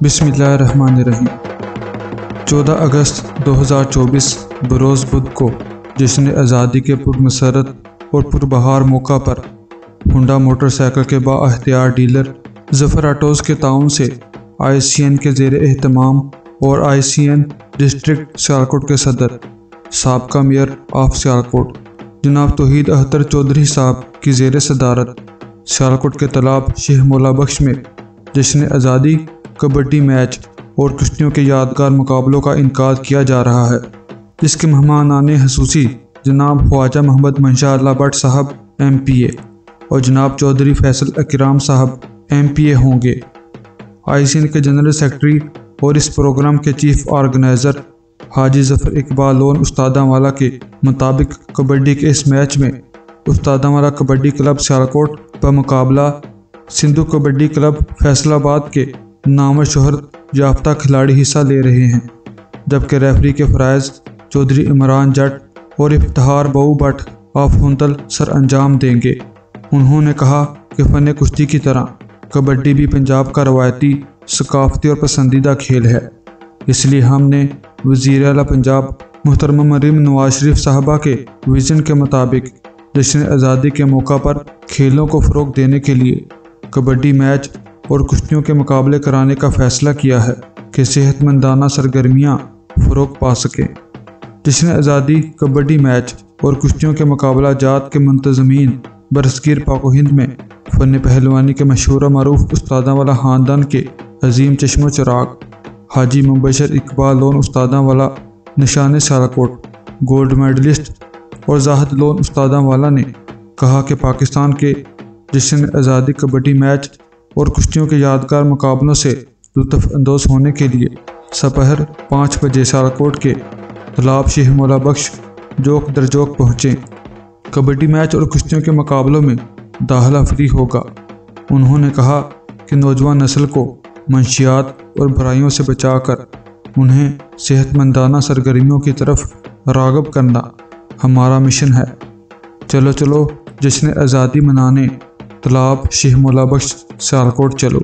بسم اللہ الرحمن الرحیم۔ 14 اگست 2024 بروز بدھ کو جشن آزادی کے پرمسرت اور پربہار موقع پر ہونڈا موٹر سائیکل کے با اختیار ڈیلر ظفر آٹوز کے تعاون سے ICN کے زیر اہتمام اور ICN ڈسٹرکٹ سیالکوٹ کے صدر سابقہ میئر آف سیالکوٹ جناب توحید اختر چودھری صاحب کی زیر صدارت سیالکوٹ کے تالاب شیخ مولا بخش میں جشن آزادی کبڈی میچ اور کشتیوں کے یادگار مقابلوں کا انعقاد کیا جا رہا ہے، جس کے مہمانان خصوصی جناب خواجہ محمد منشا اللہ بٹ صاحب MPA اور جناب چودھری فیصل اکرام صاحب MPA ہوں گے۔ ICN کے جنرل سیکرٹری اور اس پروگرام کے چیف آرگنائزر حاجی ظفر اقبال لون استاداں والا کے مطابق کبڈی کے اس میچ میں استاداں والا کبڈی کلب سیالکوٹ بمقابلہ سندھو کبڈی کلب فیصل آباد کے نام و شہرت یافتہ کھلاڑی حصہ لے رہے ہیں، جبکہ ریفری کے فرائض چودھری عمران جٹ اور افتخار بہو بٹ آف ہنتل سر انجام دیں گے۔ انہوں نے کہا کہ فن کشتی کی طرح کبڈی بھی پنجاب کا روایتی، ثقافتی اور پسندیدہ کھیل ہے، اس لیے ہم نے وزیر اعلیٰ پنجاب محترمہ مریم نواز شریف صاحبہ کے ویژن کے مطابق جشن آزادی کے موقع پر کھیلوں کو فروغ دینے کے لیے کبڈی میچ اور کشتیوں کے مقابلے کرانے کا فیصلہ کیا ہے کہ صحت مندانہ سرگرمیاں فروغ پا سکیں۔ جشن آزادی کبڈی میچ اور کشتیوں کے مقابلہ جات کے منتظمین برصغیر پاک و ہند میں فن پہلوانی کے مشہور و معروف استاداں والا خاندان کے عظیم چشم و چراغ حاجی مبشر اقبال لون استاداں والا نشان سیالکوٹ گولڈ میڈلسٹ اور زاہد لون استاداں والا نے کہا کہ پاکستان کے جشن آزادی کبڈی میچ اور کشتیوں کے یادگار مقابلوں سے لطف اندوز ہونے کے لیے سپہر 5 بجے سیالکوٹ کے تالاب شیخ مولا بخش جوک در جوک پہنچیں۔ کبڈی میچ اور کشتیوں کے مقابلوں میں داخلہ فری ہوگا۔ انہوں نے کہا کہ نوجوان نسل کو منشیات اور برائیوں سے بچا کر انہیں صحت مندانہ سرگرمیوں کی طرف راغب کرنا ہمارا مشن ہے۔ چلو جشن آزادی منانے تالاب شیخ مولا بخش سیالکوٹ چلو۔